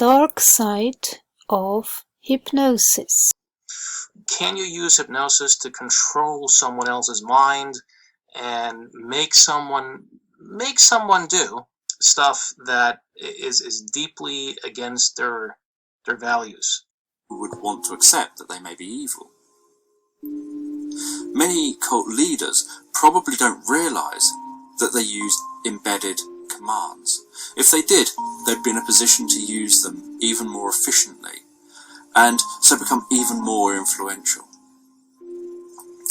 dark side of hypnosis. Can you use hypnosis to control someone else's mind and make someone do stuff that is deeply against their values? Who would want to accept that they may be evil. Many cult leaders probably don't realize that they use embedded commands. If they did, they'd be in a position to use them even more efficiently, and so become even more influential.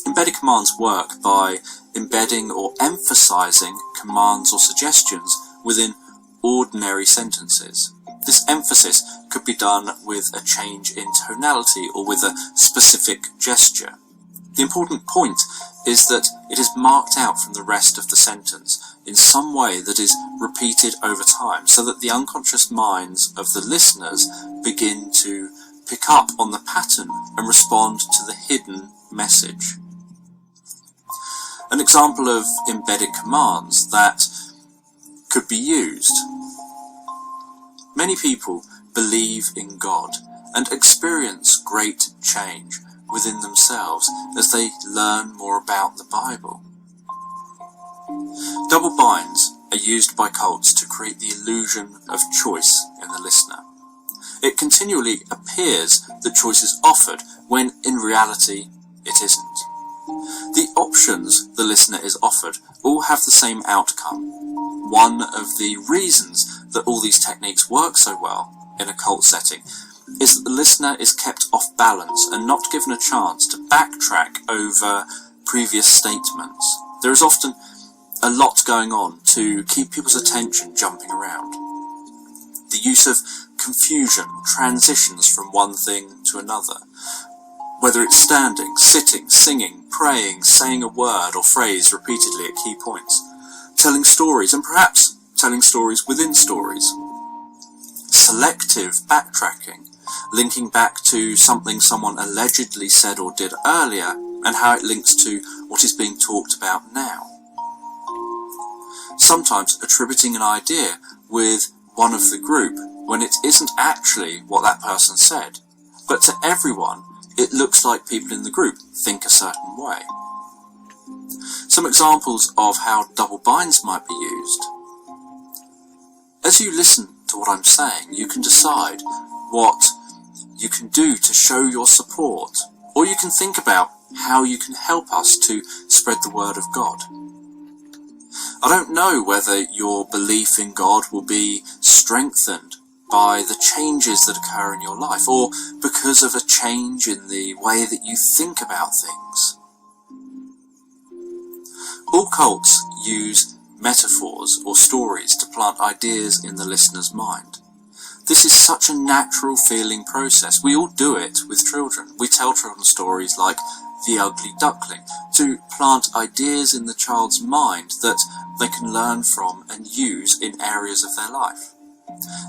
Embedded commands work by embedding or emphasizing commands or suggestions within ordinary sentences. This emphasis could be done with a change in tonality or with a specific gesture. The important point is that it is marked out from the rest of the sentence in some way that is repeated over time, so that the unconscious minds of the listeners begin to pick up on the pattern and respond to the hidden message. An example of embedded commands that could be used. Many people believe in God and experience great change within themselves as they learn more about the Bible. Double binds are used by cults to create the illusion of choice in the listener. It continually appears that choice is offered when in reality it isn't. The options the listener is offered all have the same outcome. One of the reasons that all these techniques work so well in a cult setting is that the listener is kept off balance and not given a chance to backtrack over previous statements. There is often a lot going on to keep people's attention jumping around. The use of confusion transitions from one thing to another, whether it's standing, sitting, singing, praying, saying a word or phrase repeatedly at key points, telling stories and perhaps telling stories within stories. Selective backtracking, linking back to something someone allegedly said or did earlier and how it links to what is being talked about now. Sometimes attributing an idea with one of the group when it isn't actually what that person said, but to everyone it looks like people in the group think a certain way. Some examples of how double binds might be used. As you listen to what I'm saying, you can decide what you can do to show your support, or you can think about how you can help us to spread the word of God. I don't know whether your belief in God will be strengthened by the changes that occur in your life, or because of a change in the way that you think about things. All cults use metaphors or stories to plant ideas in the listener's mind. This is such a natural feeling process. We all do it with children. We tell children stories like The Ugly Duckling to plant ideas in the child's mind that they can learn from and use in areas of their life.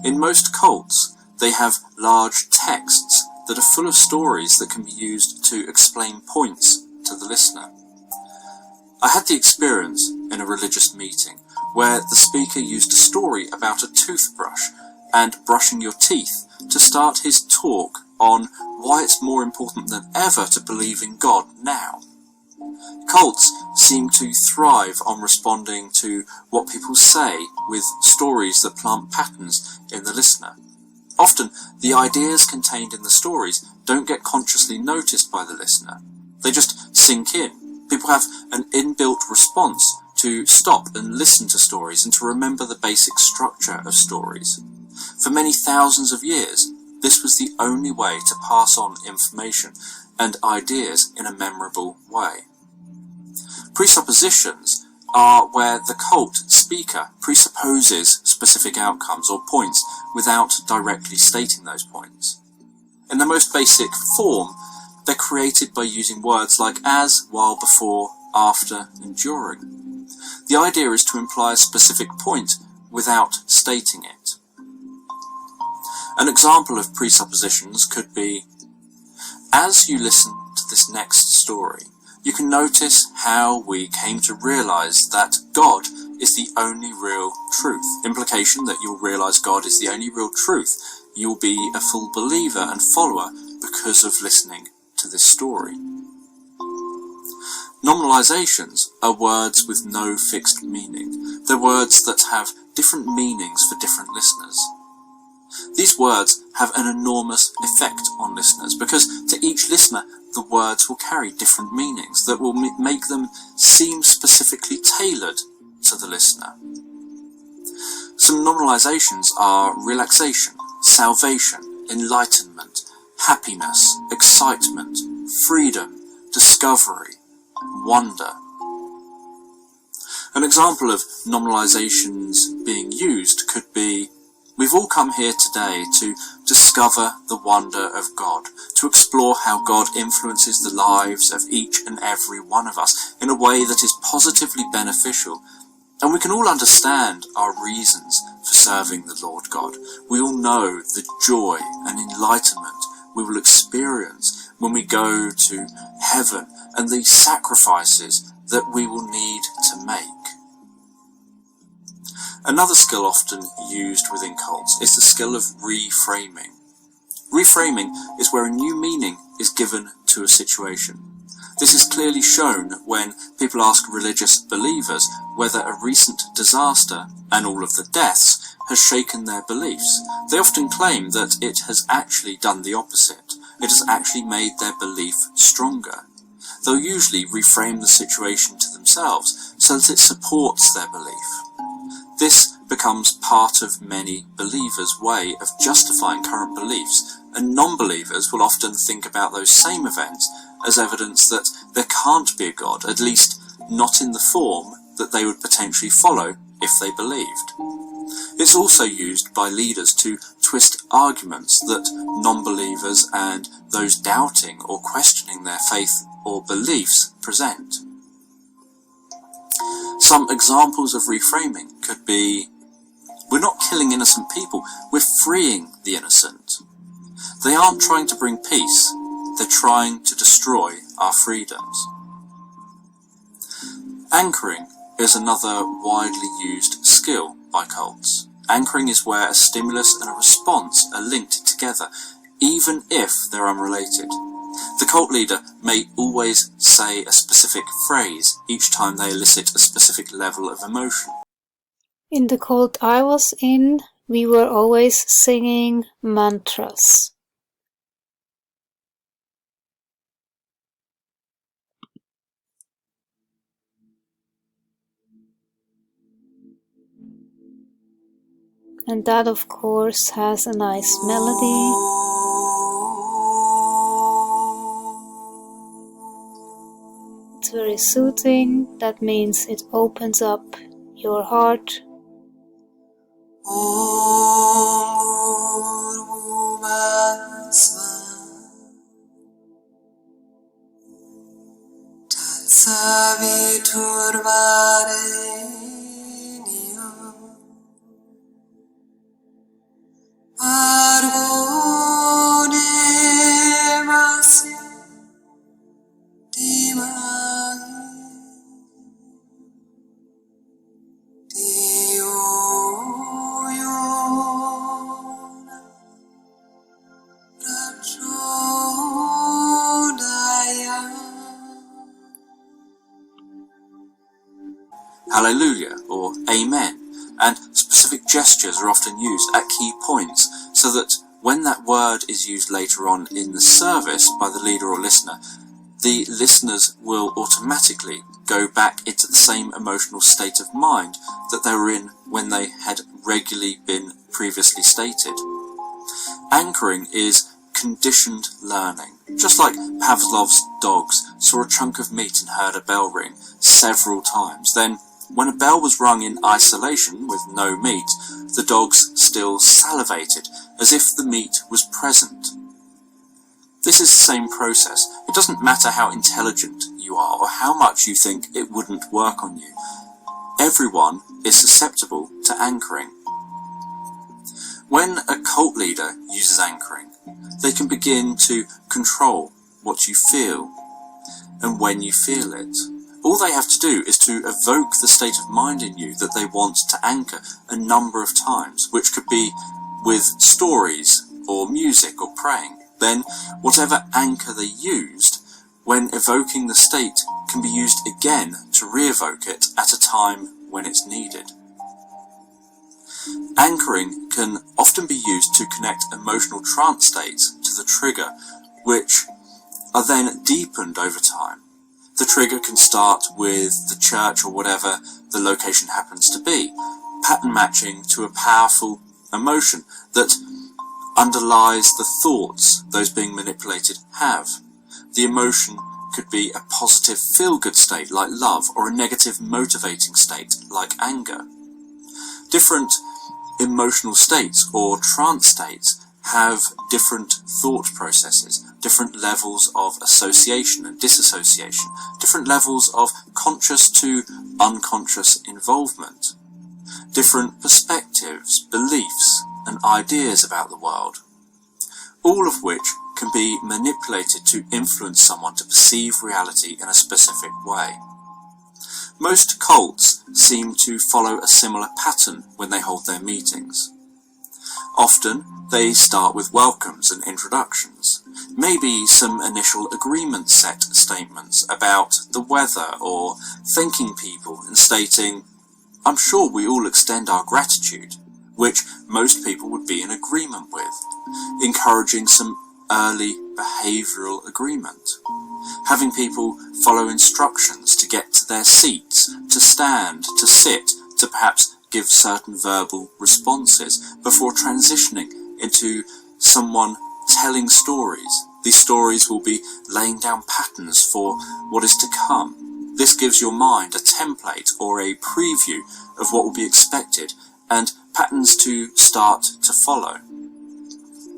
In most cults, they have large texts that are full of stories that can be used to explain points to the listener. I had the experience in a religious meeting where the speaker used a story about a toothbrush and brushing your teeth to start his talk on why it's more important than ever to believe in God now. Cults seem to thrive on responding to what people say with stories that plant patterns in the listener. Often, the ideas contained in the stories don't get consciously noticed by the listener. They just sink in. People have an inbuilt response to stop and listen to stories and to remember the basic structure of stories. For many thousands of years, this was the only way to pass on information and ideas in a memorable way. Presuppositions are where the cult speaker presupposes specific outcomes or points without directly stating those points. In the most basic form, they're created by using words like as, while, before, after, and during. The idea is to imply a specific point without stating it. An example of presuppositions could be, as you listen to this next story, you can notice how we came to realize that God is the only real truth. Implication that you'll realize God is the only real truth you'll be a full believer and follower because of listening to this story. Nominalizations are words with no fixed meaning. They're words that have different meanings for different listeners. These words have an enormous effect on listeners because to each listener the words will carry different meanings that will make them seem specifically tailored to the listener. Some nominalizations are relaxation, salvation, enlightenment, happiness, excitement, freedom, discovery, wonder. An example of nominalizations being used could be, we've all come here today to discover the wonder of God, to explore how God influences the lives of each and every one of us in a way that is positively beneficial. And we can all understand our reasons for serving the Lord God. We all know the joy and enlightenment we will experience when we go to heaven and the sacrifices that we will need to make. Another skill often used within cults is the skill of reframing. Reframing is where a new meaning is given to a situation. This is clearly shown when people ask religious believers whether a recent disaster and all of the deaths has shaken their beliefs. They often claim that it has actually done the opposite. It has actually made their belief stronger. They'll usually reframe the situation to themselves so that it supports their belief. This becomes part of many believers' way of justifying current beliefs, and non-believers will often think about those same events as evidence that there can't be a God, at least not in the form that they would potentially follow if they believed. It's also used by leaders to twist arguments that non-believers and those doubting or questioning their faith or beliefs present. Some examples of reframing could be, we're not killing innocent people, we're freeing the innocent. They aren't trying to bring peace, they're trying to destroy our freedoms. Anchoring is another widely used skill by cults. Anchoring is where a stimulus and a response are linked together, even if they're unrelated. The cult leader may always say a specific phrase each time they elicit a specific level of emotion. In the cult I was in, we were always singing mantras. And that, of course, has a nice melody. It's very soothing. That means it opens up your heart. Hallelujah or Amen, and specific gestures are often used at key points so that when that word is used later on in the service by the leader or listener, the listeners will automatically go back into the same emotional state of mind that they were in when they had regularly been previously stated. Anchoring is conditioned learning. Just like Pavlov's dogs saw a chunk of meat and heard a bell ring several times, then when a bell was rung in isolation with no meat, the dogs still salivated as if the meat was present. This is the same process. It doesn't matter how intelligent you are or how much you think it wouldn't work on you. Everyone is susceptible to anchoring. When a cult leader uses anchoring, they can begin to control what you feel and when you feel it. All they have to do is to evoke the state of mind in you that they want to anchor a number of times, which could be with stories or music or praying, then whatever anchor they used when evoking the state can be used again to re-evoke it at a time when it's needed. Anchoring can often be used to connect emotional trance states to the trigger, which are then deepened over time. The trigger can start with the church or whatever the location happens to be, pattern matching to a powerful emotion that underlies the thoughts those being manipulated have. The emotion could be a positive feel-good state like love, or a negative motivating state like anger. Different emotional states or trance states have different thought processes, different levels of association and disassociation, different levels of conscious to unconscious involvement, different perspectives, beliefs, and ideas about the world, all of which can be manipulated to influence someone to perceive reality in a specific way. Most cults seem to follow a similar pattern when they hold their meetings. Often, they start with welcomes and introductions, maybe some initial agreement set statements about the weather, or thanking people and stating, "I'm sure we all extend our gratitude," which most people would be in agreement with, encouraging some early behavioural agreement, having people follow instructions to get to their seats, to stand, to sit, to perhaps give certain verbal responses before transitioning into someone telling stories. These stories will be laying down patterns for what is to come. This gives your mind a template or a preview of what will be expected and patterns to start to follow.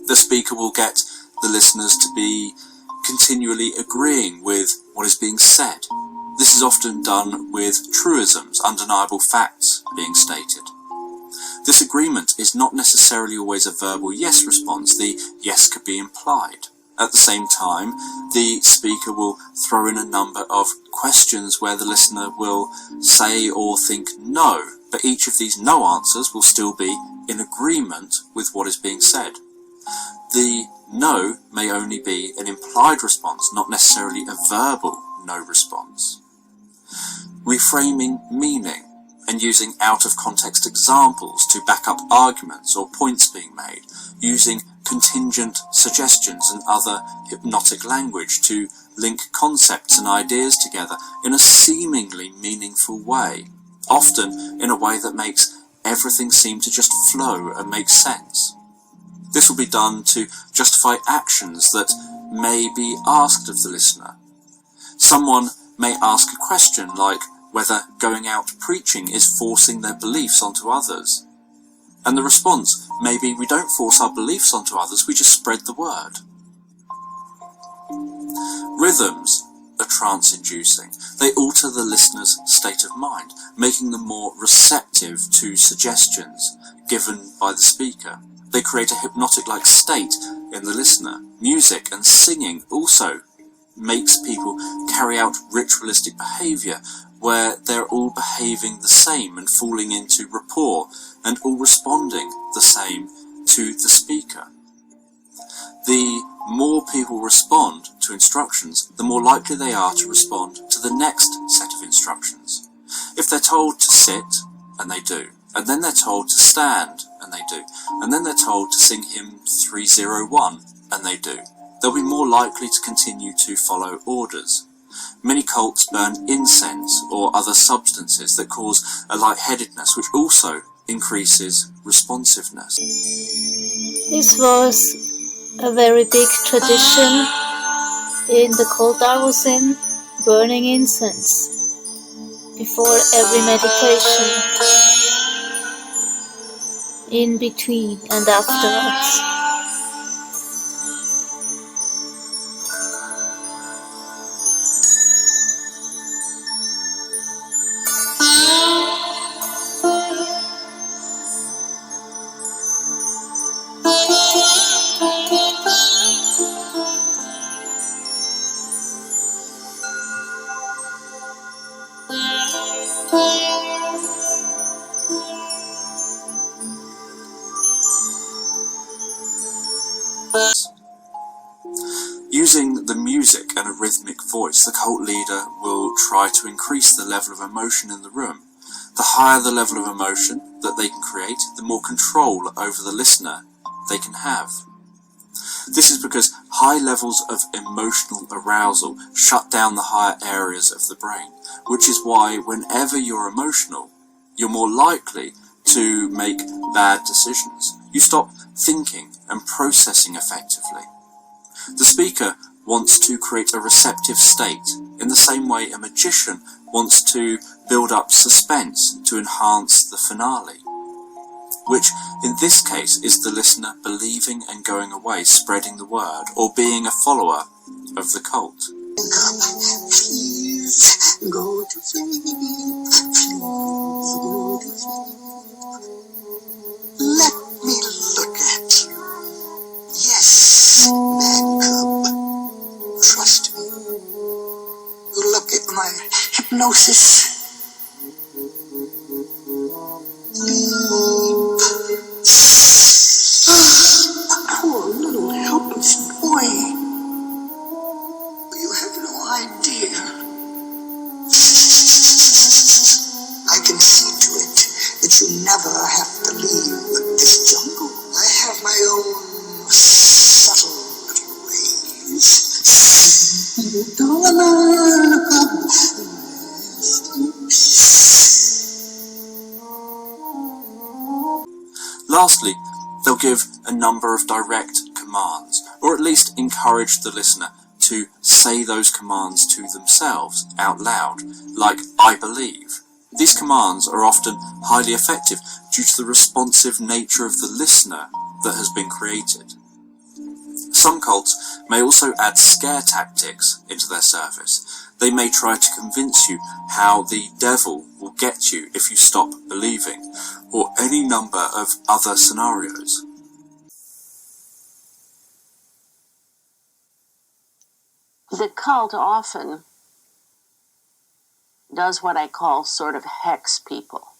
The speaker will get the listeners to be continually agreeing with what is being said. This is often done with truisms, undeniable facts being stated. This agreement is not necessarily always a verbal yes response. The yes could be implied. At the same time, the speaker will throw in a number of questions where the listener will say or think no, but each of these no answers will still be in agreement with what is being said. The no may only be an implied response, not necessarily a verbal no response. Reframing meaning and using out-of-context examples to back up arguments or points being made, using contingent suggestions and other hypnotic language to link concepts and ideas together in a seemingly meaningful way, often in a way that makes everything seem to just flow and make sense. This will be done to justify actions that may be asked of the listener. Someone may ask a question like whether going out preaching is forcing their beliefs onto others. And the response may be, we don't force our beliefs onto others, we just spread the word. Rhythms are trance-inducing. They alter the listener's state of mind, making them more receptive to suggestions given by the speaker. They create a hypnotic-like state in the listener. Music and singing also makes people carry out ritualistic behaviour where they're all behaving the same and falling into rapport and all responding the same to the speaker. The more people respond to instructions, the more likely they are to respond to the next set of instructions. If they're told to sit, and they do, and then they're told to stand, and they do, and then they're told to sing hymn 301, and they do, they'll be more likely to continue to follow orders. Many cults burn incense or other substances that cause a lightheadedness, which also increases responsiveness. This was a very big tradition in the cult I was in, burning incense before every meditation, in between and afterwards. Using the music and a rhythmic voice, the cult leader will try to increase the level of emotion in the room. The higher the level of emotion that they can create, the more control over the listener they can have. This is because high levels of emotional arousal shut down the higher areas of the brain, which is why whenever you're emotional, you're more likely to make bad decisions. You stop thinking and processing effectively. The speaker wants to create a receptive state, in the same way a magician wants to build up suspense to enhance the finale, which in this case is the listener believing and going away, spreading the word, or being a follower of the cult. Please go to sleep. Please go to sleep. Let me look at you. Yes, man cub. Trust me. Look at my hypnosis. Poor little helpless boy. You have no idea. I can see to it that you never have to leave this jungle. I have my own subtle little ways. Lastly, they'll give a number of direct commands, or at least encourage the listener to say those commands to themselves out loud, like "I believe." These commands are often highly effective due to the responsive nature of the listener that has been created. Some cults may also add scare tactics into their service. They may try to convince you how the devil will get you if you stop believing, or any number of other scenarios. The cult often does what I call sort of hex people,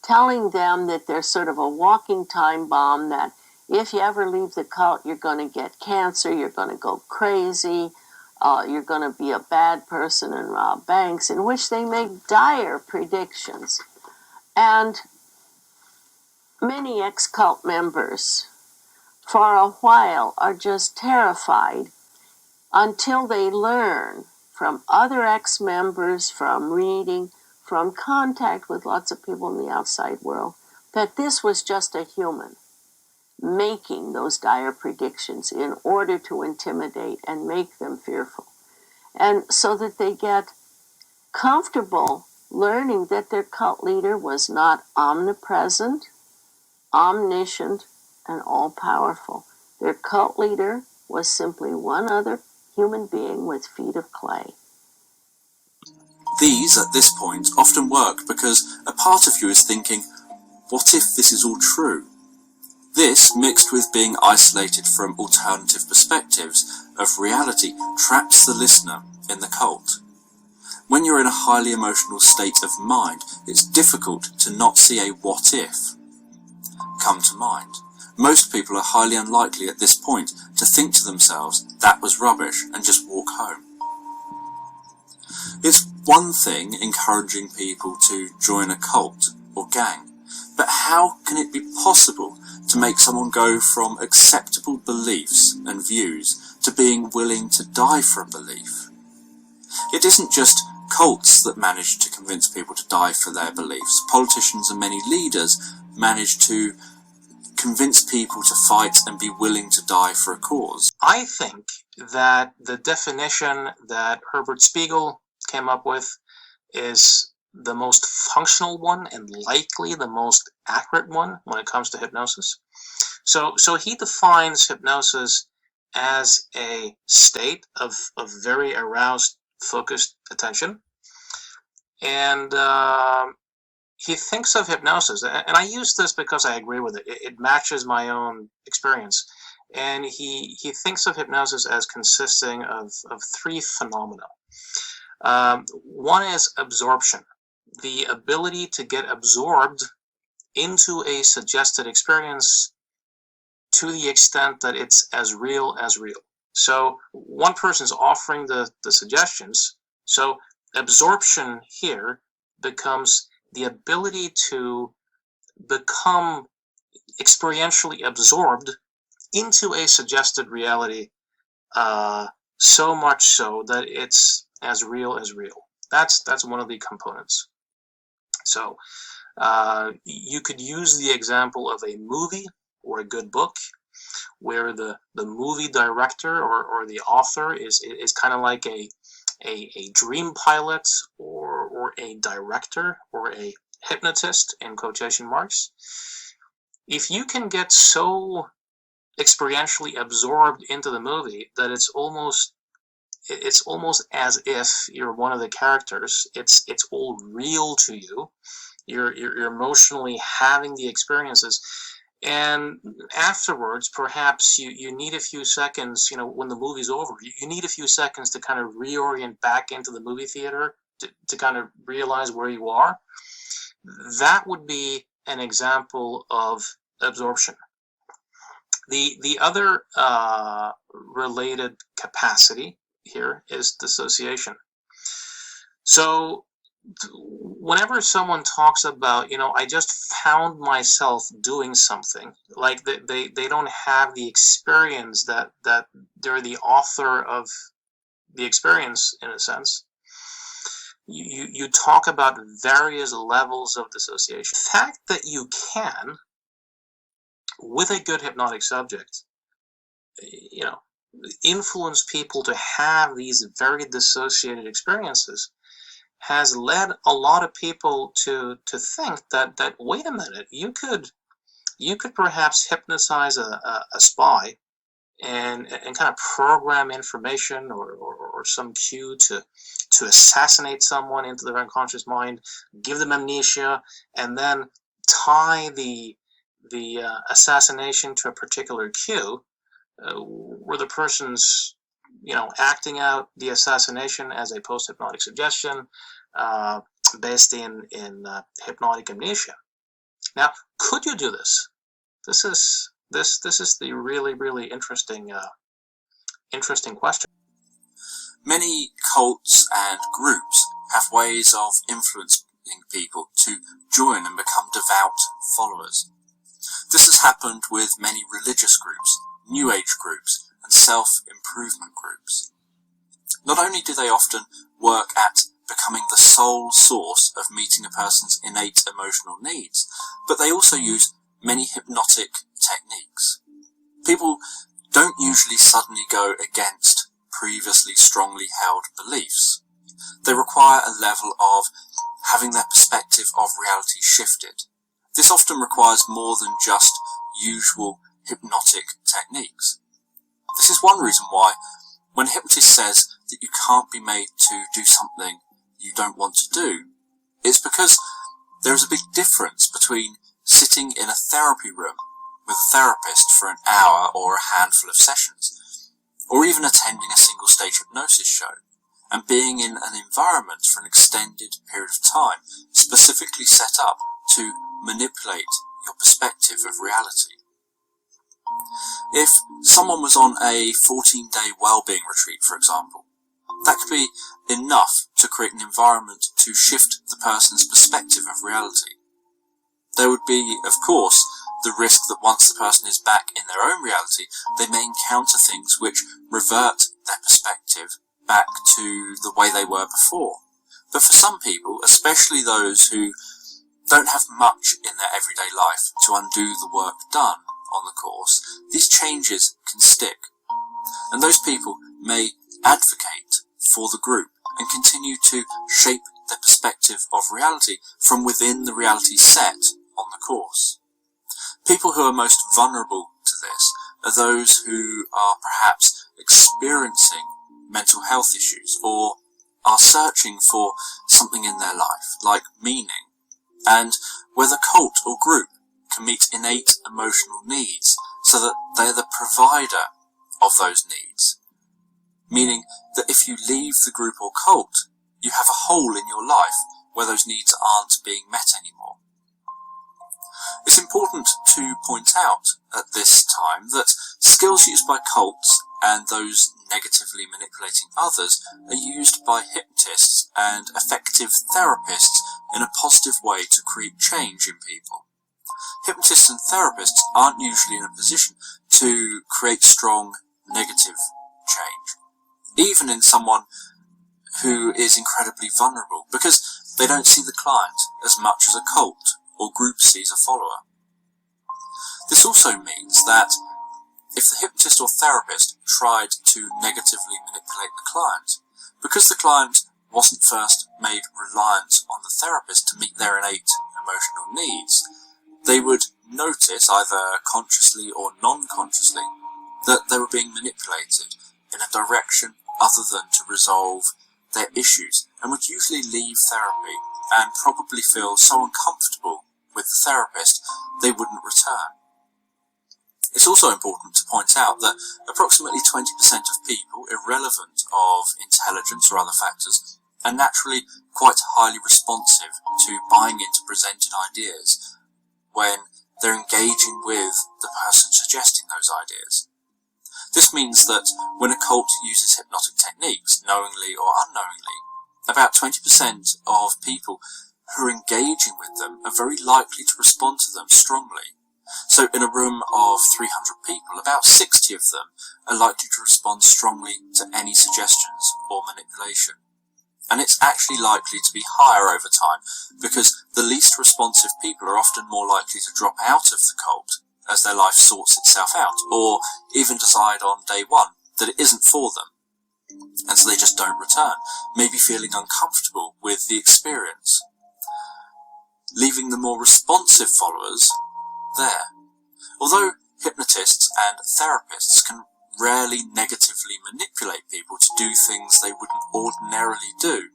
telling them that they're sort of a walking time bomb, that if you ever leave the cult, you're going to get cancer, you're going to go crazy, you're going to be a bad person and rob banks, in which they make dire predictions. And many ex-cult members, for a while, are just terrified until they learn from other ex-members, from reading, from contact with lots of people in the outside world, that this was just a human making those dire predictions in order to intimidate and make them fearful. And so that they get comfortable learning that their cult leader was not omnipresent, omniscient, and all-powerful. Their cult leader was simply one other human being with feet of clay. These, at this point, often work because a part of you is thinking, what if this is all true? This, mixed with being isolated from alternative perspectives of reality, traps the listener in the cult. When you're in a highly emotional state of mind, it's difficult to not see a what if come to mind. Most people are highly unlikely at this point to think to themselves, that was rubbish, and just walk home. It's one thing encouraging people to join a cult or gang, but how can it be possible to make someone go from acceptable beliefs and views to being willing to die for a belief? It isn't just cults that manage to convince people to die for their beliefs. Politicians and many leaders manage to convince people to fight and be willing to die for a cause. I think that the definition that Herbert Spiegel came up with is the most functional one and likely the most accurate one when it comes to hypnosis. So he defines hypnosis as a state of very aroused, focused attention. And he thinks of hypnosis, and I use this because I agree with it. It matches my own experience. And he thinks of hypnosis as consisting of three phenomena. One is absorption, the ability to get absorbed into a suggested experience to the extent that it's as real as real. So one person's offering the suggestions. So absorption here becomes the ability to become experientially absorbed into a suggested reality, so much so that it's as real as real. That's one of the components. So you could use the example of a movie or a good book, where the movie director or the author is kind of like a dream pilot or a director or a hypnotist, in quotation marks. If you can get so experientially absorbed into the movie that it's almost as if you're one of the characters, it's all real to you. You're emotionally having the experiences, and afterwards perhaps you need a few seconds, when the movie's over, you need a few seconds to kind of reorient back into the movie theater to kind of realize where you are. That would be an example of absorption. The other related capacity here is dissociation. So whenever someone talks about, I just found myself doing something, like they don't have the experience that they're the author of the experience, in a sense. You talk about various levels of dissociation. The fact that you can, with a good hypnotic subject, influence people to have these very dissociated experiences has led a lot of people to think that wait a minute, you could perhaps hypnotize a spy and kind of program information or some cue to assassinate someone into their unconscious mind, give them amnesia, and then tie the assassination to a particular cue, where the person's acting out the assassination as a post-hypnotic suggestion, based in hypnotic amnesia. Now, could you do this? This is the really interesting question. Many cults and groups have ways of influencing people to join and become devout followers. This has happened with many religious groups, New Age groups, and self-improvement groups. Not only do they often work at becoming the sole source of meeting a person's innate emotional needs, but they also use many hypnotic techniques. People don't usually suddenly go against previously strongly held beliefs. They require a level of having their perspective of reality shifted. This often requires more than just usual hypnotic techniques. This is one reason why, when a hypnotist says that you can't be made to do something you don't want to do, it's because there is a big difference between sitting in a therapy room with a therapist for an hour or a handful of sessions, or even attending a single-stage hypnosis show, and being in an environment for an extended period of time, specifically set up to manipulate your perspective of reality. If someone was on a 14-day well-being retreat, for example, that could be enough to create an environment to shift the person's perspective of reality. There would be, of course, the risk that once the person is back in their own reality, they may encounter things which revert their perspective back to the way they were before. But for some people, especially those who don't have much in their everyday life to undo the work done on the course, these changes can stick. And those people may advocate for the group and continue to shape their perspective of reality from within the reality set on the course. People who are most vulnerable to this are those who are perhaps experiencing mental health issues or are searching for something in their life, like meaning, and where the cult or group can meet innate emotional needs so that they're the provider of those needs. Meaning that if you leave the group or cult, you have a hole in your life where those needs aren't being met anymore. It's important to point out at this time that skills used by cults and those negatively manipulating others are used by hypnotists and effective therapists in a positive way to create change in people. Hypnotists and therapists aren't usually in a position to create strong negative change, even in someone who is incredibly vulnerable, because they don't see the client as much as a cult or group sees a follower. This also means that if the hypnotist or therapist tried to negatively manipulate the client, because the client wasn't first made reliant on the therapist to meet their innate emotional needs, they would notice, either consciously or non-consciously, that they were being manipulated in a direction other than to resolve their issues, and would usually leave therapy and probably feel so uncomfortable with the therapist they wouldn't return. It's also important to point out that approximately 20% of people, irrelevant of intelligence or other factors, are naturally quite highly responsive to buying into presented ideas when they're engaging with the person suggesting those ideas. This means that when a cult uses hypnotic techniques, knowingly or unknowingly, about 20% of people who are engaging with them are very likely to respond to them strongly. So in a room of 300 people, about 60 of them are likely to respond strongly to any suggestions or manipulation. And it's actually likely to be higher over time, because the least responsive people are often more likely to drop out of the cult as their life sorts itself out, or even decide on day one that it isn't for them, and so they just don't return, maybe feeling uncomfortable with the experience, leaving the more responsive followers there. Although hypnotists and therapists can rarely negatively manipulate people to do things they wouldn't ordinarily do,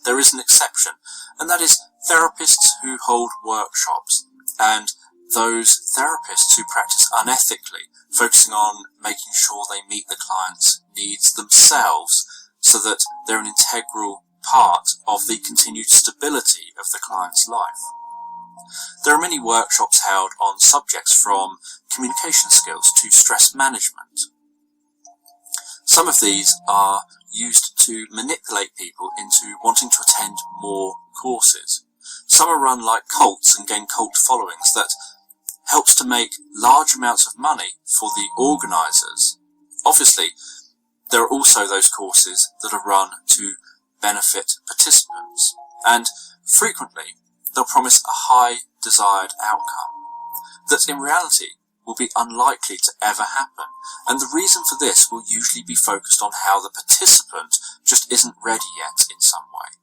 there is an exception, and that is therapists who hold workshops, and those therapists who practice unethically, focusing on making sure they meet the client's needs themselves so that they're an integral part of the continued stability of the client's life. There are many workshops held on subjects from communication skills to stress management. Some of these are used to manipulate people into wanting to attend more courses. Some are run like cults and gain cult followings that helps to make large amounts of money for the organisers. Obviously, there are also those courses that are run to benefit participants, and frequently they'll promise a high desired outcome that in reality will be unlikely to ever happen, and the reason for this will usually be focused on how the participant just isn't ready yet in some way.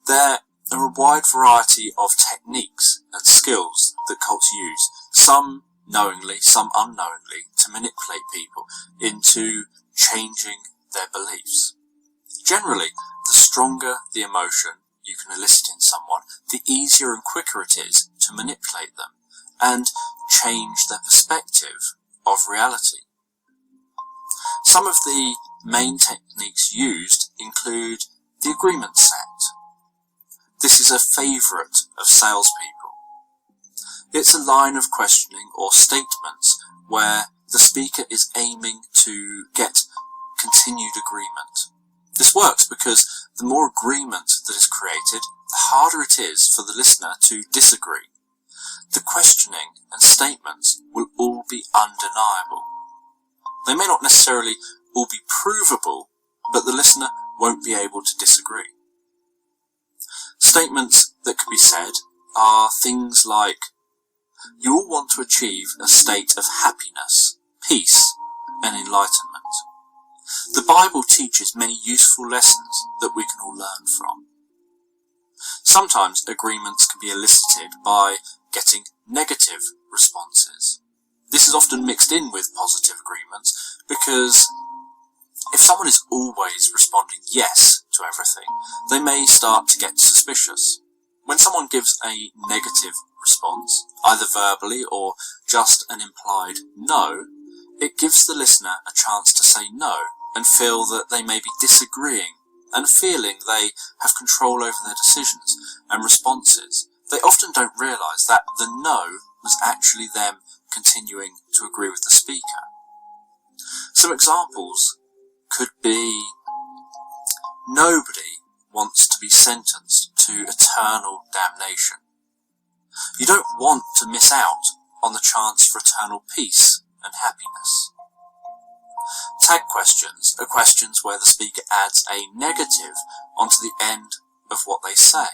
There are a wide variety of techniques and skills that cults use, some knowingly, some unknowingly, to manipulate people into changing their beliefs. Generally, the stronger the emotion you can elicit in someone, the easier and quicker it is to manipulate them and change their perspective of reality. Some of the main techniques used include the agreement set. This is a favourite of salespeople. It's a line of questioning or statements where the speaker is aiming to get continued agreement. This works because the more agreement that is created, the harder it is for the listener to disagree. The questioning and statements will all be undeniable. They may not necessarily all be provable, but the listener won't be able to disagree. Statements that could be said are things like, you all want to achieve a state of happiness, peace, and enlightenment. The Bible teaches many useful lessons that we can all learn from. Sometimes agreements can be elicited by getting negative responses. This is often mixed in with positive agreements because if someone is always responding yes to everything, they may start to get suspicious. When someone gives a negative response, either verbally or just an implied no, it gives the listener a chance to say no and feel that they may be disagreeing and feeling they have control over their decisions and responses, they often don't realise that the no was actually them continuing to agree with the speaker. Some examples could be, nobody wants to be sentenced to eternal damnation. You don't want to miss out on the chance for eternal peace and happiness. Tag questions are questions where the speaker adds a negative onto the end of what they say.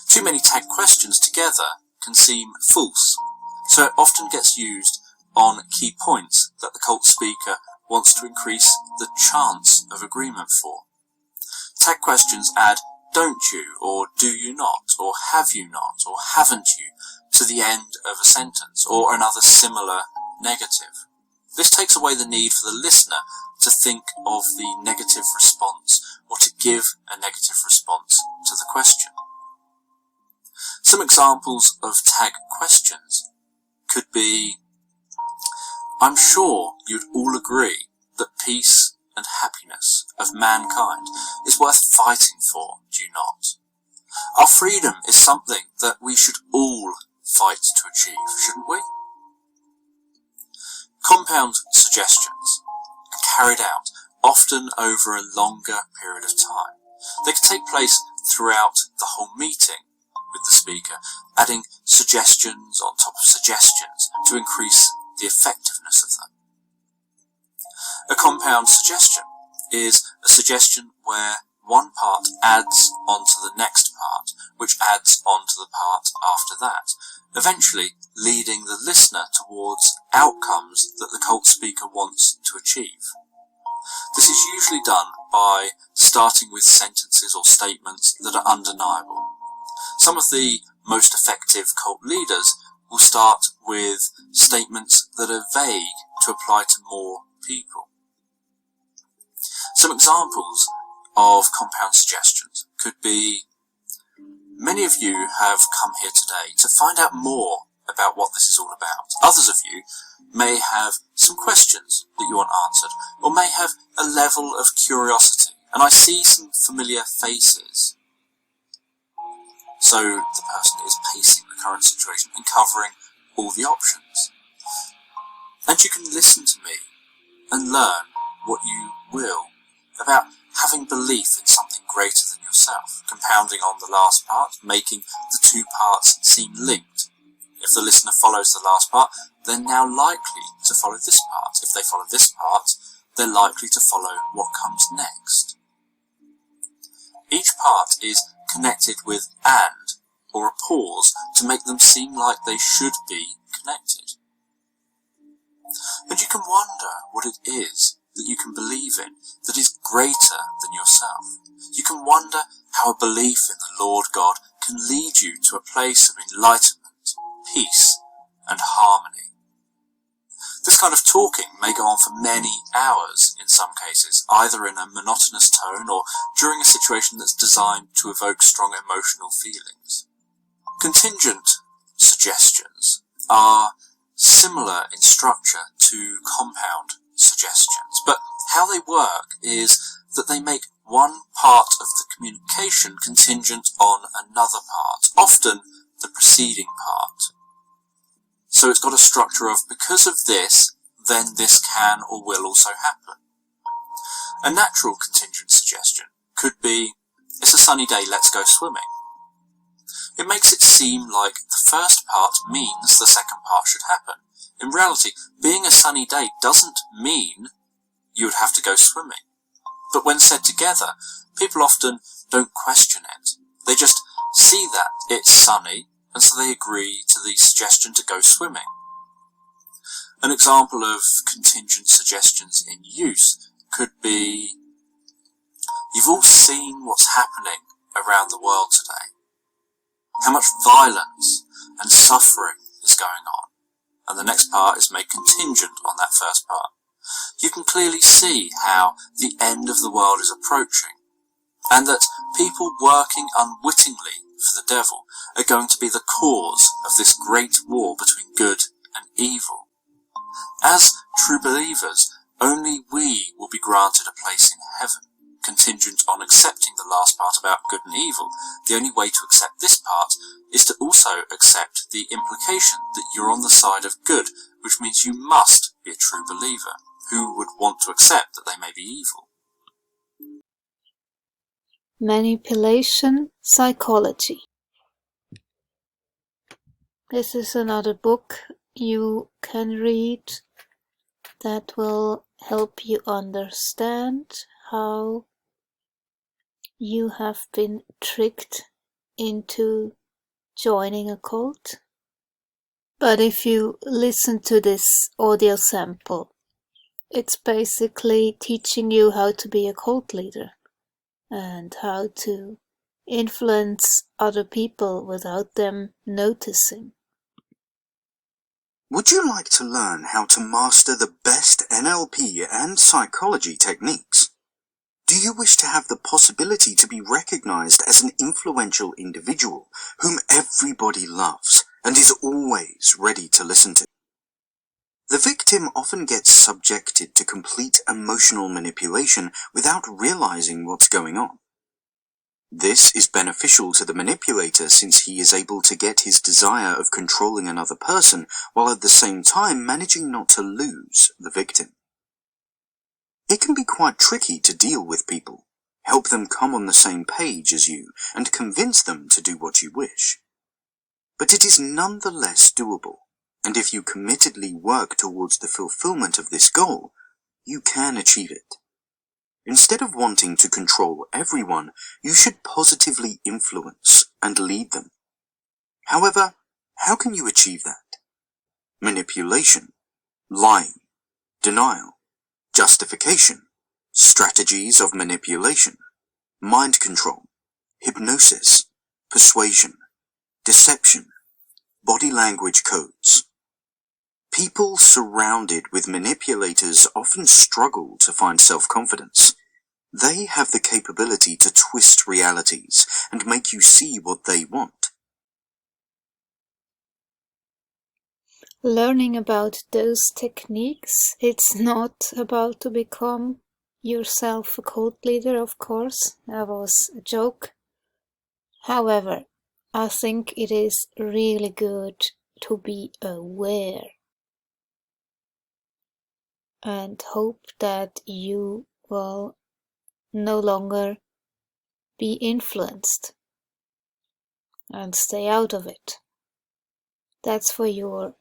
Too many tag questions together can seem false, so it often gets used on key points that the cult speaker wants to increase the chance of agreement for. Tag questions add don't you, or do you not, or have you not, or haven't you, to the end of a sentence, or another similar negative. This takes away the need for the listener to think of the negative response, or to give a negative response to the question. Some examples of tag questions could be, I'm sure you'd all agree that peace and happiness of mankind is worth fighting for, do you not? Our freedom is something that we should all fight to achieve, shouldn't we? Compound suggestions are carried out often over a longer period of time. They can take place throughout the whole meeting with the speaker, adding suggestions on top of suggestions to increase the effectiveness of them. A compound suggestion is a suggestion where one part adds onto the next part, which adds onto the part after that, eventually leading the listener towards outcomes that the cult speaker wants to achieve. This is usually done by starting with sentences or statements that are undeniable. Some of the most effective cult leaders will start with statements that are vague to apply to more people. Some examples of compound suggestions could be, many of you have come here today to find out more about what this is all about. Others of you may have some questions that you want answered, or may have a level of curiosity, and I see some familiar faces. So the person is pacing the current situation and covering all the options. And you can listen to me and learn what you will about having belief in something greater than yourself, compounding on the last part, making the two parts seem linked. If the listener follows the last part, they're now likely to follow this part. If they follow this part, they're likely to follow what comes next. Each part is connected with and, or a pause, to make them seem like they should be connected. And you can wonder what it is that you can believe in that is greater than yourself. You can wonder how a belief in the Lord God can lead you to a place of enlightenment, peace, and harmony. This kind of talking may go on for many hours in some cases, either in a monotonous tone or during a situation that's designed to evoke strong emotional feelings. Contingent suggestions are similar in structure to compound suggestions, but how they work is that they make one part of the communication contingent on another part, often the preceding part. So it's got a structure of, because of this, then this can or will also happen. A natural contingent suggestion could be, it's a sunny day, let's go swimming. It makes it seem like the first part means the second part should happen. In reality, being a sunny day doesn't mean you would have to go swimming. But when said together, people often don't question it. They just see that it's sunny, and so they agree to the suggestion to go swimming. An example of contingent suggestions in use could be, you've all seen what's happening around the world today. How much violence and suffering is going on. And the next part is made contingent on that first part. You can clearly see how the end of the world is approaching, and that people working unwittingly for the devil are going to be the cause of this great war between good and evil. As true believers, only we will be granted a place in heaven, contingent on accepting the last part about good and evil. The only way to accept this part is to also accept the implication that you're on the side of good, which means you must be a true believer. Who would want to accept that they may be evil? Manipulation Psychology. This is another book you can read that will help you understand how you have been tricked into joining a cult. But if you listen to this audio sample, it's basically teaching you how to be a cult leader and how to influence other people without them noticing. Would you like to learn how to master the best NLP and psychology techniques? Do you wish to have the possibility to be recognized as an influential individual whom everybody loves and is always ready to listen to? The victim often gets subjected to complete emotional manipulation without realizing what's going on. This is beneficial to the manipulator since he is able to get his desire of controlling another person while at the same time managing not to lose the victim. It can be quite tricky to deal with people, help them come on the same page as you, and convince them to do what you wish. But it is nonetheless doable, and if you committedly work towards the fulfillment of this goal, you can achieve it. Instead of wanting to control everyone, you should positively influence and lead them. However, how can you achieve that? Manipulation, lying, denial, justification, strategies of manipulation, mind control, hypnosis, persuasion, deception, body language codes. People surrounded with manipulators often struggle to find self-confidence. They have the capability to twist realities and make you see what they want. Learning about those techniques, it's not about to become yourself a cult leader, of course. That was a joke. However, I think it is really good to be aware and hope that you will no longer be influenced and stay out of it. That's for your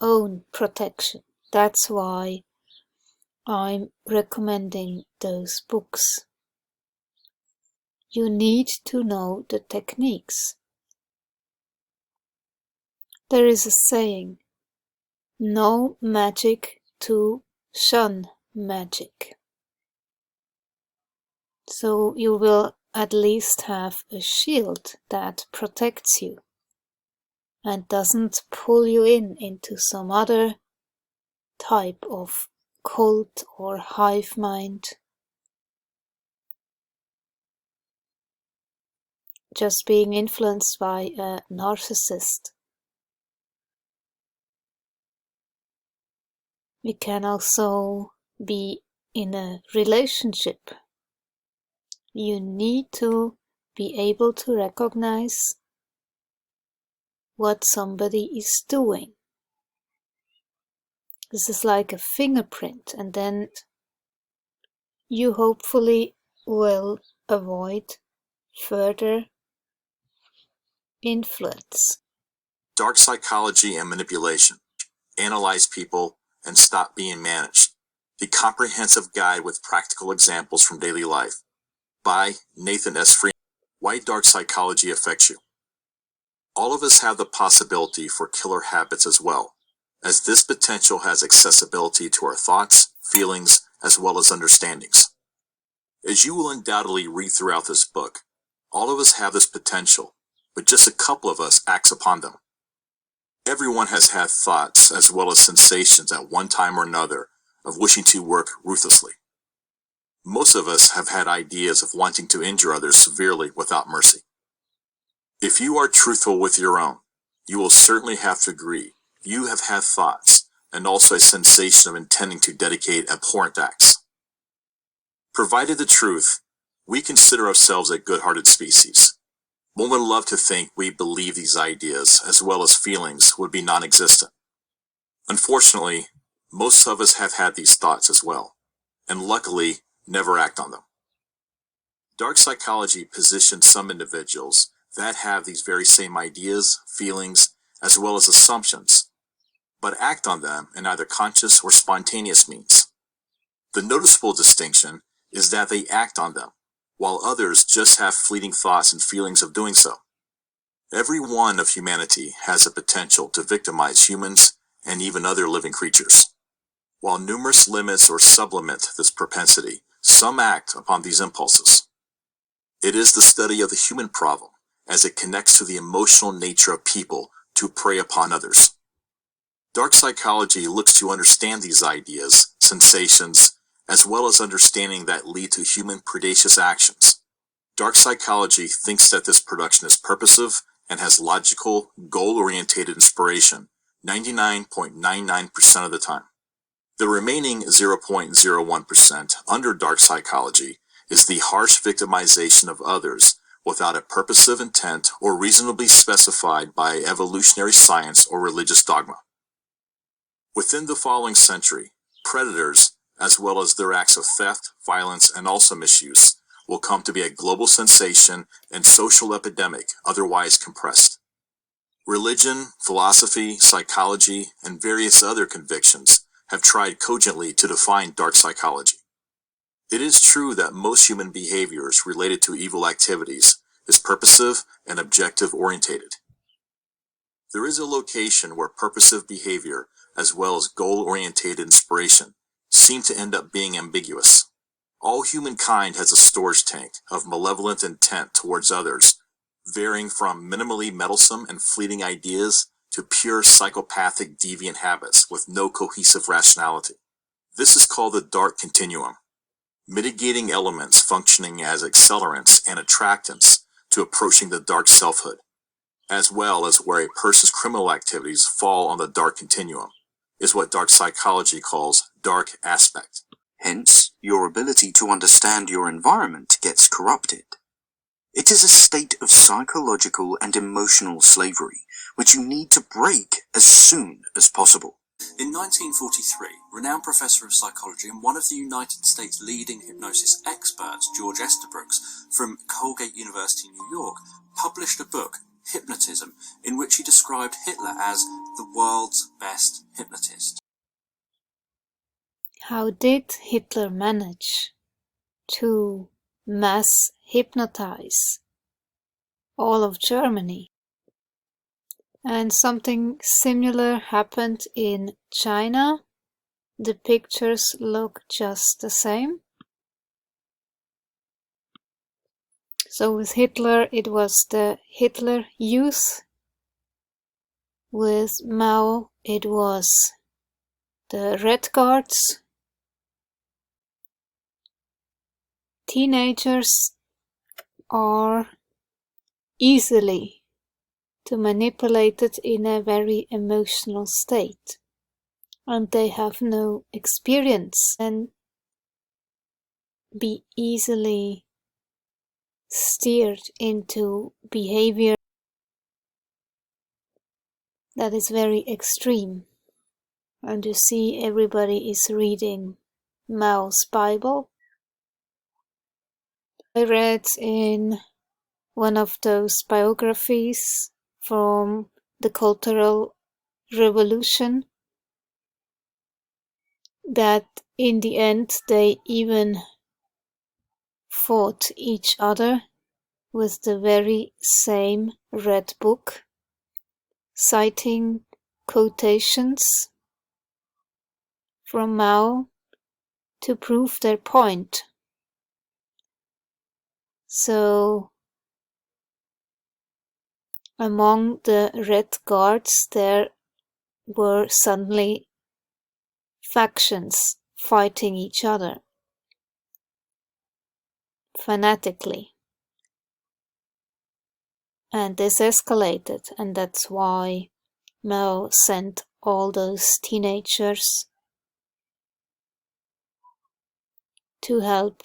own protection. That's why I'm recommending those books. You need to know the techniques. There is a saying, no magic to shun magic. So you will at least have a shield that protects you and doesn't pull you into some other type of cult or hive mind. Just being influenced by a narcissist. We can also be in a relationship. You need to be able to recognize what somebody is doing. This is like a fingerprint, and then you hopefully will avoid further influence. Dark psychology and manipulation. Analyze people and stop being managed. The comprehensive guide with practical examples from daily life. By Nathan S. Freeman. Why dark psychology affects you. All of us have the possibility for killer habits as well, as this potential has accessibility to our thoughts, feelings, as well as understandings. As you will undoubtedly read throughout this book, all of us have this potential, but just a couple of us acts upon them. Everyone has had thoughts as well as sensations at one time or another of wishing to work ruthlessly. Most of us have had ideas of wanting to injure others severely without mercy. If you are truthful with your own, you will certainly have to agree you have had thoughts and also a sensation of intending to dedicate abhorrent acts. Provided the truth, We consider ourselves a good-hearted species. One would love to think we believe these ideas, as well as feelings, would be non-existent. Unfortunately, most of us have had these thoughts as well, and luckily never act on them. Dark psychology positions some individuals that have these very same ideas, feelings, as well as assumptions, but act on them in either conscious or spontaneous means. The noticeable distinction is that they act on them, while others just have fleeting thoughts and feelings of doing so. Every one of humanity has the potential to victimize humans and even other living creatures. While numerous limits or sublimit this propensity, some act upon these impulses. It is the study of the human problem as it connects to the emotional nature of people to prey upon others. Dark psychology looks to understand these ideas, sensations, as well as understanding that lead to human predacious actions. Dark psychology thinks that this production is purposive and has logical, goal-oriented inspiration 99.99% of the time. The remaining 0.01% under dark psychology is the harsh victimization of others without a purposive intent or reasonably specified by evolutionary science or religious dogma. Within the following century, predators, as well as their acts of theft, violence, and also misuse, will come to be a global sensation and social epidemic otherwise compressed. Religion, philosophy, psychology, and various other convictions have tried cogently to define dark psychology. It is true that most human behaviors related to evil activities is purposive and objective-orientated. There is a location where purposive behavior as well as goal-oriented inspiration seem to end up being ambiguous. All humankind has a storage tank of malevolent intent towards others, varying from minimally meddlesome and fleeting ideas to pure psychopathic deviant habits with no cohesive rationality. This is called the dark continuum, mitigating elements functioning as accelerants and attractants to approaching the dark selfhood, as well as where a person's criminal activities fall on the dark continuum, is what dark psychology calls dark aspect. Hence, your ability to understand your environment gets corrupted. It is a state of psychological and emotional slavery, which you need to break as soon as possible. In 1943, renowned professor of psychology and one of the United States' leading hypnosis experts, George Estabrooks, from Colgate University, New York, published a book, Hypnotism, in which he described Hitler as the world's best hypnotist. How did Hitler manage to mass hypnotize all of Germany? And something similar happened in China. The pictures look just the same. So with Hitler, it was the Hitler Youth. With Mao, it was the Red Guards. Teenagers are easily to manipulate it in a very emotional state, and they have no experience and be easily steered into behavior that is very extreme. And you see, everybody is reading Mao's Bible. I read in one of those biographies from the Cultural Revolution that in the end they even fought each other with the very same red book, citing quotations from Mao to prove their point. So among the Red Guards there were suddenly factions fighting each other fanatically. And this escalated, and that's why Mao sent all those teenagers to help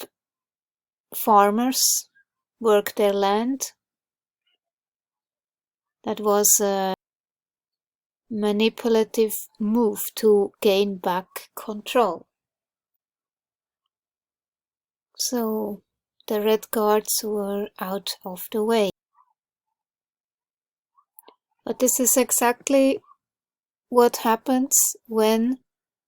farmers work their land. That was a manipulative move to gain back control. So the Red Guards were out of the way. But this is exactly what happens when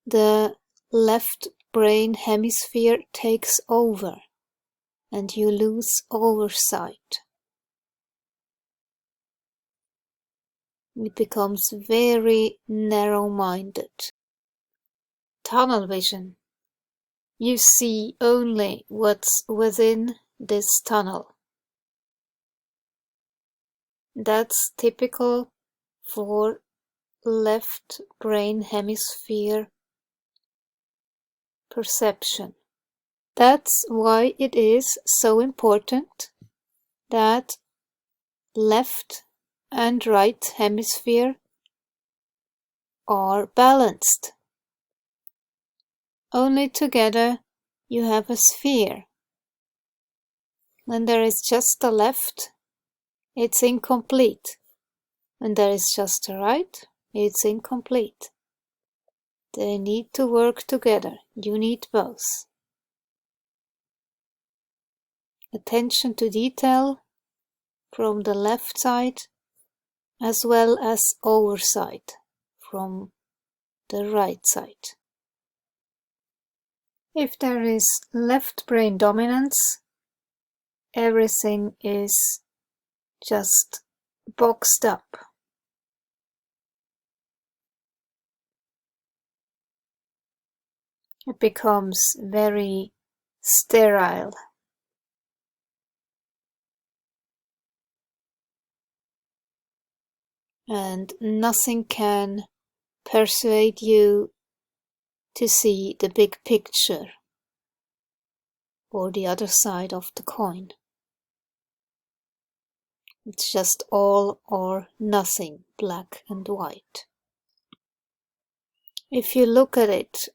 the left brain hemisphere takes over and you lose oversight. It becomes very narrow-minded. Tunnel vision. You see only what's within this tunnel. That's typical for left brain hemisphere perception. That's why it is so important that left and right hemisphere are balanced. Only together you have a sphere. When there is just the left, it's incomplete. When there is just the right, it's incomplete. They need to work together. You need both. Attention to detail from the left side as well as oversight from the right side. If there is left brain dominance, everything is just boxed up. It becomes very sterile. And nothing can persuade you to see the big picture or the other side of the coin. It's just all or nothing, black and white. If you look at it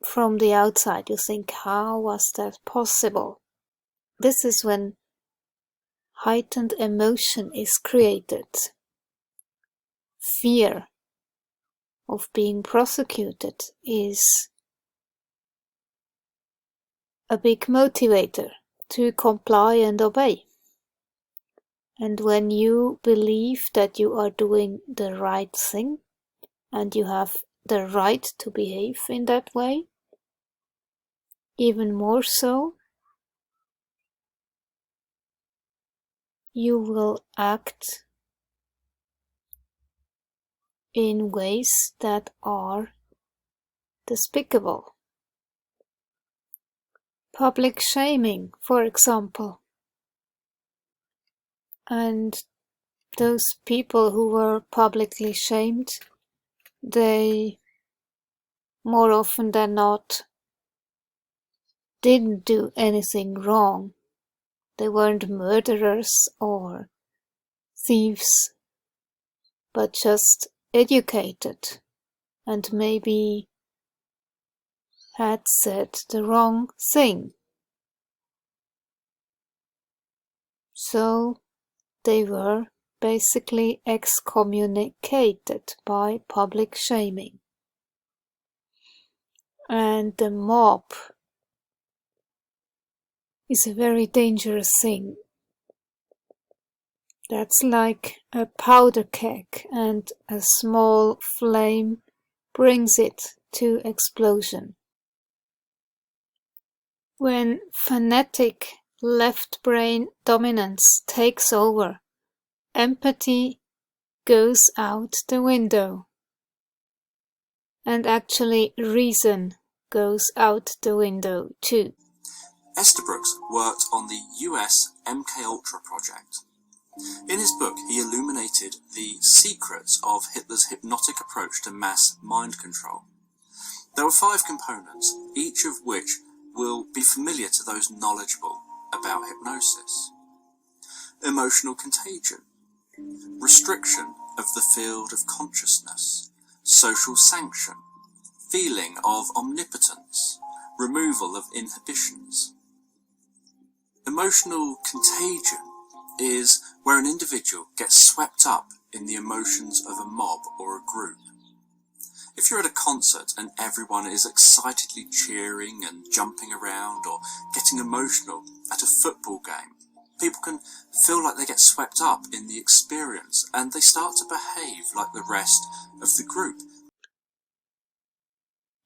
from the outside, you think, how was that possible? This is when heightened emotion is created. Fear of being prosecuted is a big motivator to comply and obey. And when you believe that you are doing the right thing and you have the right to behave in that way, even more so, you will act in ways that are despicable. Public shaming, for example. And those people who were publicly shamed, they more often than not didn't do anything wrong. They weren't murderers or thieves, but just educated and maybe had said the wrong thing. So they were basically excommunicated by public shaming. And the mob is a very dangerous thing. That's like a powder keg, and a small flame brings it to explosion. When fanatic left brain dominance takes over, empathy goes out the window. And actually reason goes out the window too. Estabrooks worked on the US MKUltra project. In his book, he illuminated the secrets of Hitler's hypnotic approach to mass mind control. There were 5 components, each of which will be familiar to those knowledgeable about hypnosis. Emotional contagion, restriction of the field of consciousness, social sanction, feeling of omnipotence, removal of inhibitions. Emotional contagion is where an individual gets swept up in the emotions of a mob or a group. If you're at a concert and everyone is excitedly cheering and jumping around or getting emotional at a football game, people can feel like they get swept up in the experience and they start to behave like the rest of the group.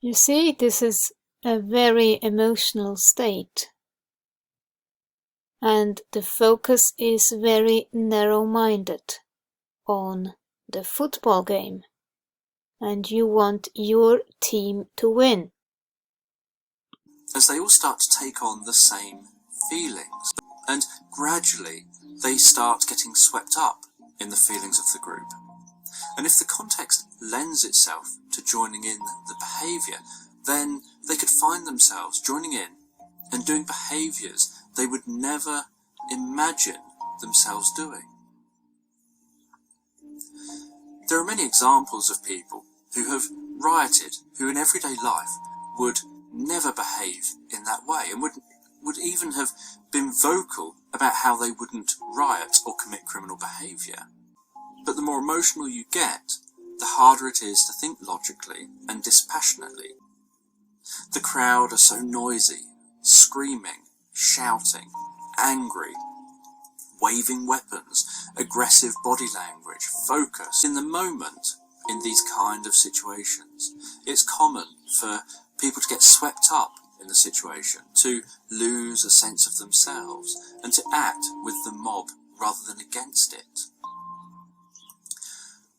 You see, this is a very emotional state. And the focus is very narrow-minded on the football game. And you want your team to win. As they all start to take on the same feelings, and gradually they start getting swept up in the feelings of the group. And if the context lends itself to joining in the behaviour, then they could find themselves joining in and doing behaviours they would never imagine themselves doing. There are many examples of people who have rioted, who in everyday life would never behave in that way and would even have been vocal about how they wouldn't riot or commit criminal behaviour. But the more emotional you get, the harder it is to think logically and dispassionately. The crowd are so noisy, screaming, shouting, angry, waving weapons, aggressive body language, focus in the moment in these kind of situations. It's common for people to get swept up in the situation, to lose a sense of themselves, and to act with the mob rather than against it.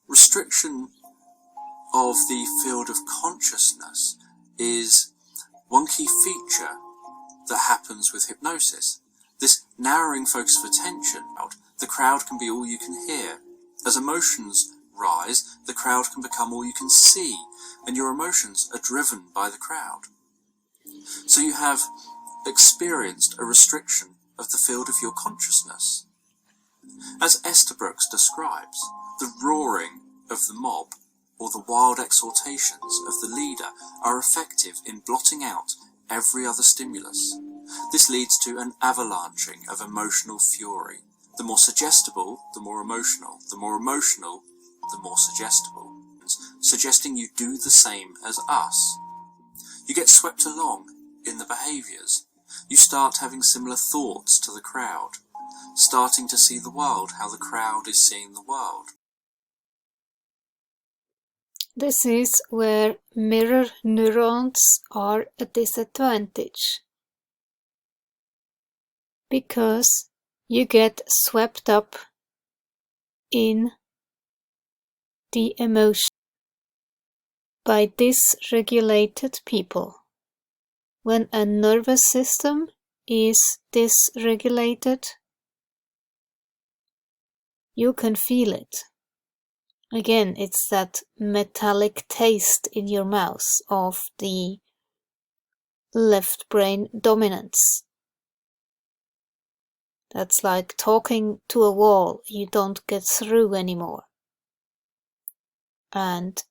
Restriction of the field of consciousness is one key feature that happens with hypnosis. This narrowing focus of attention, the crowd can be all you can hear. As emotions rise, the crowd can become all you can see, and your emotions are driven by the crowd. So you have experienced a restriction of the field of your consciousness. As Esther Brooks describes, the roaring of the mob or the wild exhortations of the leader are effective in blotting out every other stimulus. This leads to an avalanching of emotional fury. The more suggestible, the more emotional. The more emotional, the more suggestible. Suggesting you do the same as us. You get swept along in the behaviours. You start having similar thoughts to the crowd, starting to see the world how the crowd is seeing the world. This is where mirror neurons are a disadvantage. Because you get swept up in the emotion by dysregulated people. When a nervous system is dysregulated, you can feel it. Again, it's that metallic taste in your mouth of the left brain dominance. That's like talking to a wall you don't get through anymore. And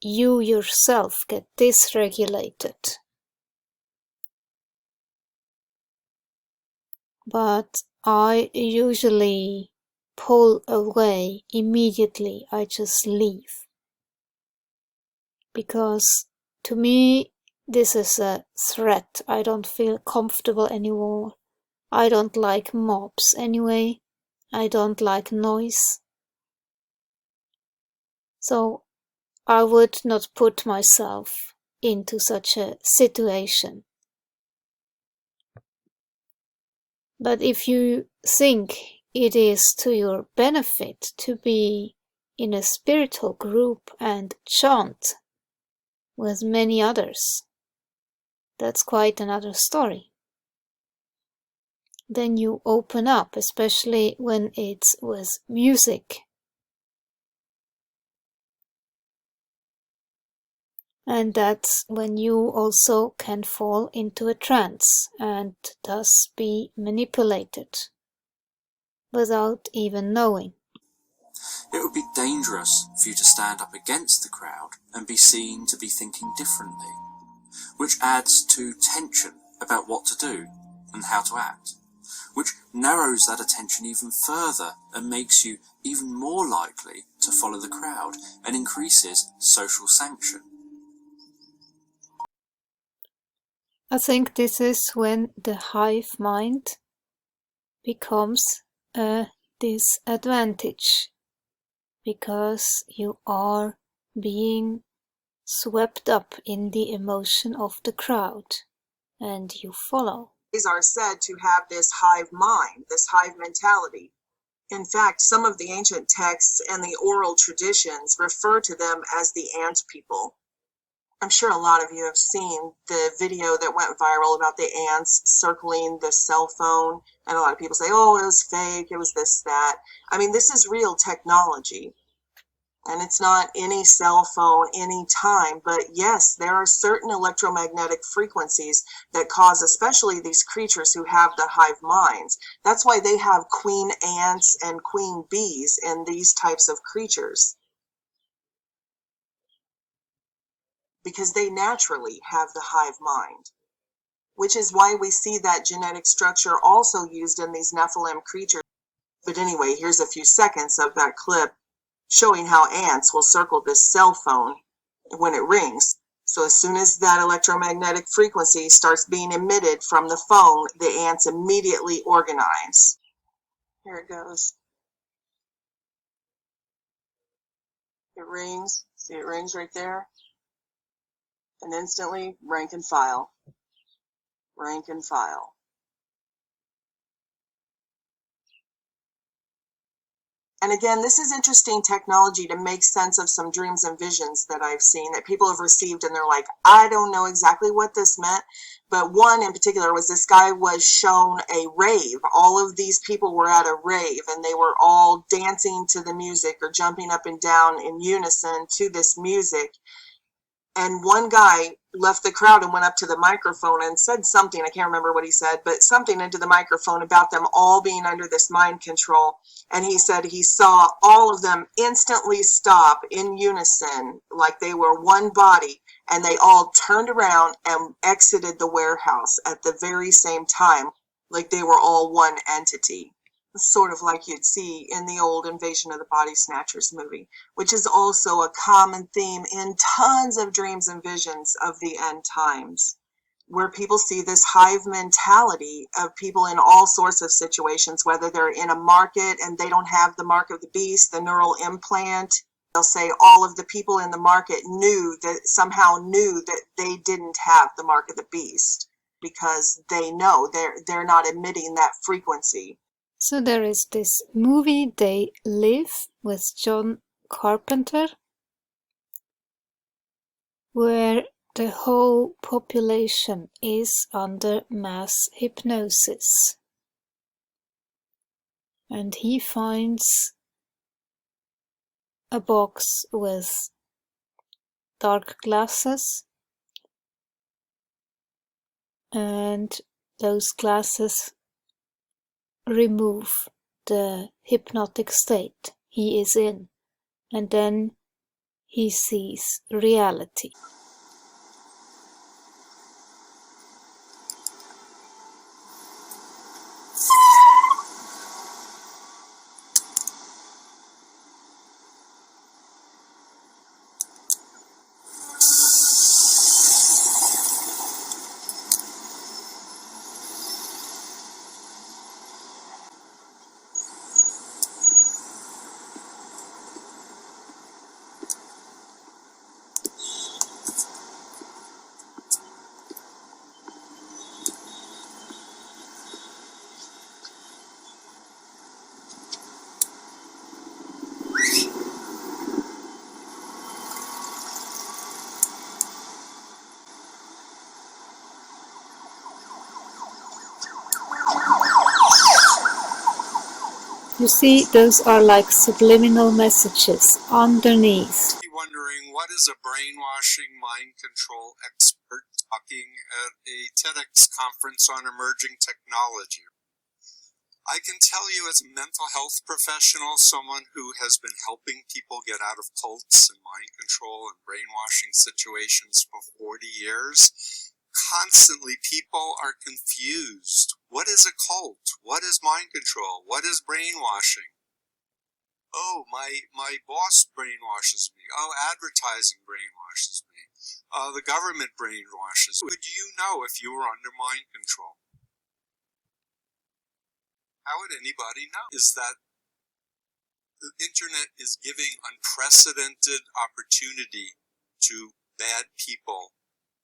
you yourself get dysregulated. But I usually pull away immediately. I just leave. Because to me, this is a threat. I don't feel comfortable anymore. I don't like mobs anyway. I don't like noise. So I would not put myself into such a situation. But if you think it is to your benefit to be in a spiritual group and chant with many others, that's quite another story. Then you open up, especially when it's with music. And that's when you also can fall into a trance and thus be manipulated without even knowing. It would be dangerous for you to stand up against the crowd and be seen to be thinking differently, which adds to tension about what to do and how to act. which narrows that attention even further and makes you even more likely to follow the crowd and increases social sanction. I think this is when the hive mind becomes a disadvantage, because you are being swept up in the emotion of the crowd and you follow. These are said to have this hive mind, this hive mentality. In fact, some of the ancient texts and the oral traditions refer to them as the ant people. I'm sure a lot of you have seen the video that went viral about the ants circling the cell phone, and a lot of people say, oh, it was fake, it was this, that. I mean, this is real technology, and it's not any cell phone, any time, but yes, there are certain electromagnetic frequencies that cause especially these creatures who have the hive minds. That's why they have queen ants and queen bees in these types of creatures, because they naturally have the hive mind, which is why we see that genetic structure also used in these Nephilim creatures. But anyway, here's a few seconds of that clip showing how ants will circle this cell phone when it rings. So as soon as that electromagnetic frequency starts being emitted from the phone, the ants immediately organize. Here it goes. It rings. See, it rings right there. And instantly, rank and file. Rank and file. And again, this is interesting technology to make sense of some dreams and visions that I've seen that people have received, and they're like, I don't know exactly what this meant. But one in particular was this guy was shown a rave. All of these people were at a rave, and they were all dancing to the music or jumping up and down in unison to this music. And one guy left the crowd and went up to the microphone and said something, I can't remember what he said, but something into the microphone about them all being under this mind control. And he said he saw all of them instantly stop in unison, like they were one body, and they all turned around and exited the warehouse at the very same time, like they were all one entity. Sort of like you'd see in the old Invasion of the Body Snatchers movie, which is also a common theme in tons of dreams and visions of the end times, where people see this hive mentality of people in all sorts of situations, whether they're in a market and they don't have the mark of the beast, the neural implant. They'll say all of the people in the market somehow knew that they didn't have the mark of the beast, because they know they're not emitting that frequency. So there is this movie They Live with John Carpenter, where the whole population is under mass hypnosis. And he finds a box with dark glasses, and those glasses remove the hypnotic state he is in, and then he sees reality. You see, those are like subliminal messages underneath. Wondering, what is a brainwashing mind control expert talking at a TEDx conference on emerging technology? I can tell you, as a mental health professional, someone who has been helping people get out of cults and mind control and brainwashing situations for 40 years, constantly people are confused. What is a cult? What is mind control? What is brainwashing? Oh, my boss brainwashes me. Oh, advertising brainwashes me. The government brainwashes. Would you know if you were under mind control? How would anybody know? Is that the internet is giving unprecedented opportunity to bad people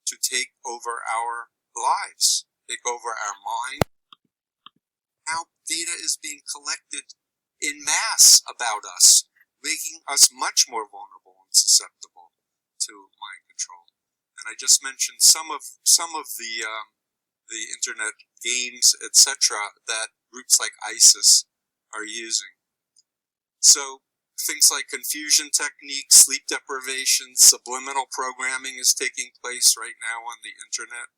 to take over our lives, take over our mind. Now data is being collected in mass about us, making us much more vulnerable and susceptible to mind control. And I just mentioned some of the internet games, etc., that groups like ISIS are using. So things like confusion techniques, sleep deprivation, subliminal programming is taking place right now on the internet.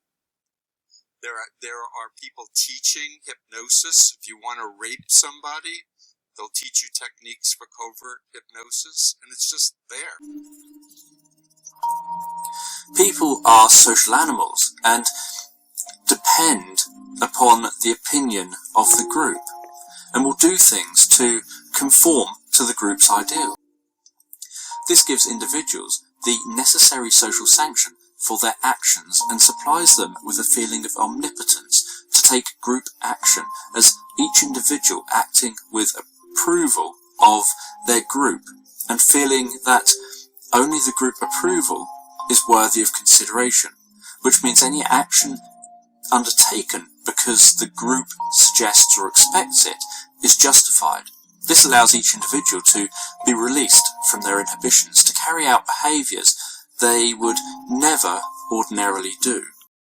There are people teaching hypnosis. If you want to rape somebody, they'll teach you techniques for covert hypnosis, and it's just there. People are social animals and depend upon the opinion of the group, and will do things to conform to the group's ideal. This gives individuals the necessary social sanction for their actions and supplies them with a feeling of omnipotence to take group action, as each individual acting with approval of their group and feeling that only the group approval is worthy of consideration, which means any action undertaken because the group suggests or expects it is justified. This allows each individual to be released from their inhibitions to carry out behaviours they would never ordinarily do.